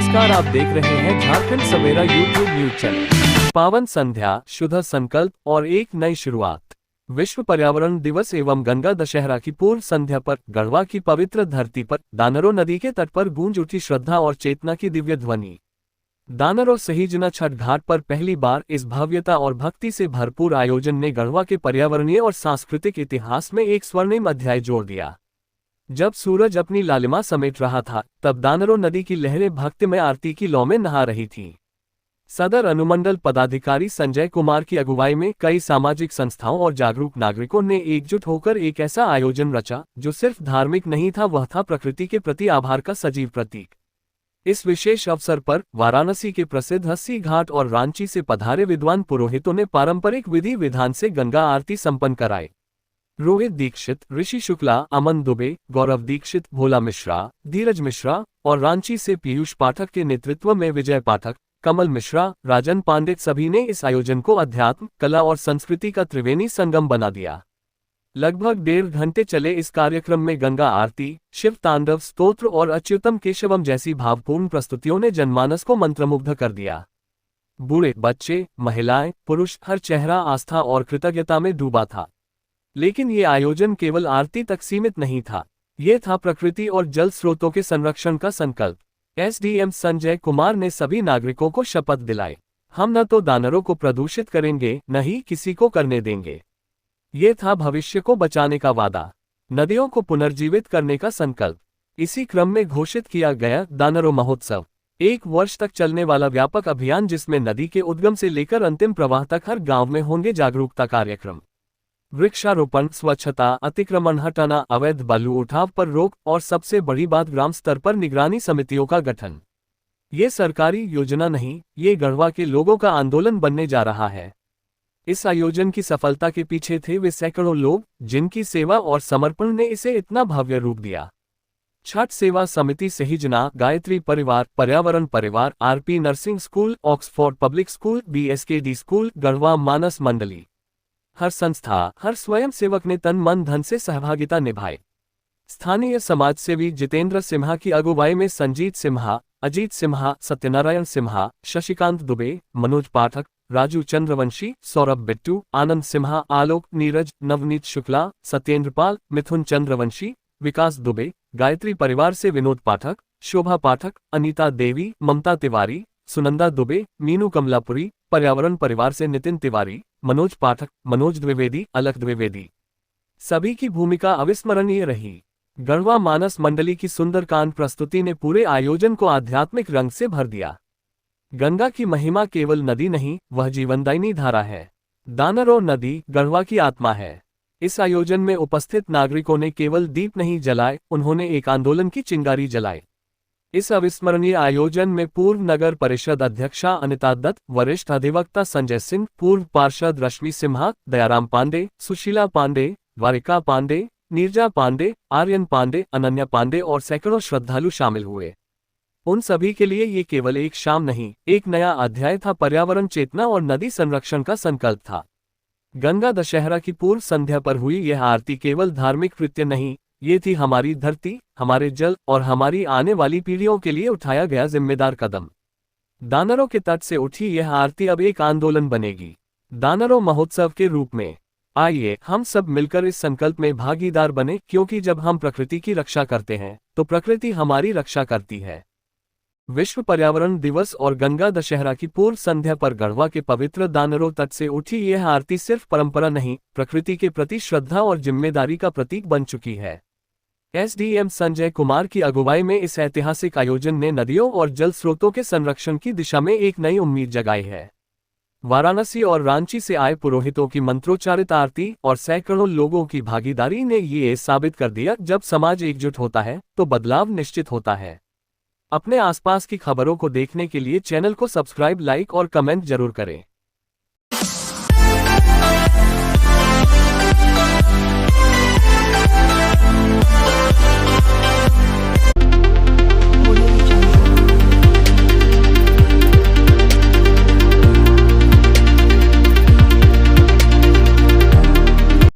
नमस्कार, आप देख रहे हैं झारखंड सवेरा यूट्यूब न्यूज चैनल। पावन संध्या, शुद्ध संकल्प और एक नई शुरुआत। विश्व पर्यावरण दिवस एवं गंगा दशहरा की पूर्व संध्या पर गढ़वा की पवित्र धरती पर दानरो नदी के तट पर गूंज उठी श्रद्धा और चेतना की दिव्य ध्वनि। दानरो सहिजना छठ घाट पर पहली बार इस भव्यता और भक्ति से भरपूर आयोजन ने गढ़वा के पर्यावरणीय और सांस्कृतिक इतिहास में एक स्वर्णिम अध्याय जोड़ दिया। जब सूरज अपनी लालिमा समेट रहा था, तब दानरो नदी की लहरें भक्तिमय आरती की लौ में नहा रही थीं। सदर अनुमंडल पदाधिकारी संजय कुमार की अगुवाई में कई सामाजिक संस्थाओं और जागरूक नागरिकों ने एकजुट होकर एक ऐसा आयोजन रचा जो सिर्फ धार्मिक नहीं था, वह था प्रकृति के प्रति आभार का सजीव प्रतीक। इस विशेष अवसर पर वाराणसी के प्रसिद्ध अस्सी घाट और रांची से पधारे विद्वान पुरोहितों ने पारंपरिक विधि विधान से गंगा आरती संपन्न कराई। रोहित दीक्षित, ऋषि शुक्ला, अमन दुबे, गौरव दीक्षित, भोला मिश्रा, धीरज मिश्रा और रांची से पीयूष पाठक के नेतृत्व में विजय पाठक, कमल मिश्रा, राजन पांडे सभी ने इस आयोजन को अध्यात्म, कला और संस्कृति का त्रिवेणी संगम बना दिया। लगभग 1.5 घंटे चले इस कार्यक्रम में गंगा आरती, शिव तांडव स्तोत्र और अच्युतम केशवम जैसी भावपूर्ण प्रस्तुतियों ने जनमानस को मंत्रमुग्ध कर दिया। बूढ़े, बच्चे, महिलाएं, पुरुष, हर चेहरा आस्था और कृतज्ञता में डूबा था। लेकिन ये आयोजन केवल आरती तक सीमित नहीं था, ये था प्रकृति और जल स्रोतों के संरक्षण का संकल्प। एसडीएम संजय कुमार ने सभी नागरिकों को शपथ दिलाई, हम न तो दानरों को प्रदूषित करेंगे, न ही किसी को करने देंगे। ये था भविष्य को बचाने का वादा, नदियों को पुनर्जीवित करने का संकल्प। इसी क्रम में घोषित किया गया दानरो महोत्सव, 1 वर्ष तक चलने वाला व्यापक अभियान जिसमें नदी के उद्गम से लेकर अंतिम प्रवाह तक हर गांव में होंगे जागरूकता कार्यक्रम। वृक्षारोपण, स्वच्छता, अतिक्रमण हटाना, अवैध बालू उठाव पर रोक और सबसे बड़ी बात ग्राम स्तर पर निगरानी समितियों का गठन। ये सरकारी योजना नहीं, ये गढ़वा के लोगों का आंदोलन बनने जा रहा है। इस आयोजन की सफलता के पीछे थे वे सैकड़ों लोग जिनकी सेवा और समर्पण ने इसे इतना भव्य रूप दिया। छठ सेवा समिति सहिजना, Gayatri Parivar, Paryavaran Parivar, RP nursing school, Oxford public school, BSKD school, Garhwa Manas Mandali, हर संस्था, हर स्वयं सेवक ने तन मन धन से सहभागिता निभाई। स्थानीय समाजसेवी जितेंद्र सिम्हा की अगुवाई में संजीत सिम्हा, अजीत सिम्हा, सत्यनारायण सिम्हा, शशिकांत दुबे, मनोज पाठक, राजू चंद्रवंशी, सौरभ बिट्टू, आनंद सिम्हा, आलोक, नीरज, नवनीत शुक्ला, सत्येंद्र पाल, मिथुन चंद्रवंशी, विकास दुबे, गायत्री परिवार से विनोद पाठक, शोभा पाठक, अनीता देवी, ममता तिवारी, सुनंदा दुबे, मीनू कमलापुरी, पर्यावरण परिवार से नितिन तिवारी, मनोज पाठक, मनोज द्विवेदी, अलख द्विवेदी, सभी की भूमिका अविस्मरणीय रही। गढ़वा मानस मंडली की सुंदरकांड प्रस्तुति ने पूरे आयोजन को आध्यात्मिक रंग से भर दिया। गंगा की महिमा केवल नदी नहीं, वह जीवनदायिनी धारा है। दानरो नदी गढ़वा की आत्मा है। इस आयोजन में उपस्थित नागरिकों ने केवल दीप नहीं जलाए, उन्होंने एक आंदोलन की चिंगारी जलाई। इस अविस्मरणीय आयोजन में पूर्व नगर परिषद अध्यक्षा अनिता दत्त, वरिष्ठ अधिवक्ता संजय सिंह, पूर्व पार्षद रश्मि सिम्हा, दयाराम पांडे, सुशीला पांडे, द्वारिका पांडे, नीरजा पांडे, आर्यन पांडे, अनन्या पांडे और सैकड़ों श्रद्धालु शामिल हुए। उन सभी के लिए ये केवल एक शाम नहीं, एक नया अध्याय था। पर्यावरण चेतना और नदी संरक्षण का संकल्प था। गंगा दशहरा की पूर्व संध्या पर हुई यह आरती केवल धार्मिक कृत्य नहीं, ये थी हमारी धरती, हमारे जल और हमारी आने वाली पीढ़ियों के लिए उठाया गया जिम्मेदार कदम। दानरों के तट से उठी यह आरती अब एक आंदोलन बनेगी, दानरो महोत्सव के रूप में। आइए हम सब मिलकर इस संकल्प में भागीदार बने, क्योंकि जब हम प्रकृति की रक्षा करते हैं तो प्रकृति हमारी रक्षा करती है। विश्व पर्यावरण दिवस और गंगा दशहरा की पूर्व संध्या पर गढ़वा के पवित्र दानरो तट से उठी यह आरती सिर्फ परंपरा नहीं, प्रकृति के प्रति श्रद्धा और जिम्मेदारी का प्रतीक बन चुकी है। एसडीएम संजय कुमार की अगुवाई में इस ऐतिहासिक आयोजन ने नदियों और जल स्रोतों के संरक्षण की दिशा में एक नई उम्मीद जगाई है। वाराणसी और रांची से आए पुरोहितों की मंत्रोच्चारित आरती और सैकड़ों लोगों की भागीदारी ने ये साबित कर दिया, जब समाज एकजुट होता है तो बदलाव निश्चित होता है। अपने आसपास की खबरों को देखने के लिए चैनल को सब्सक्राइब, लाइक और कमेंट जरूर करें।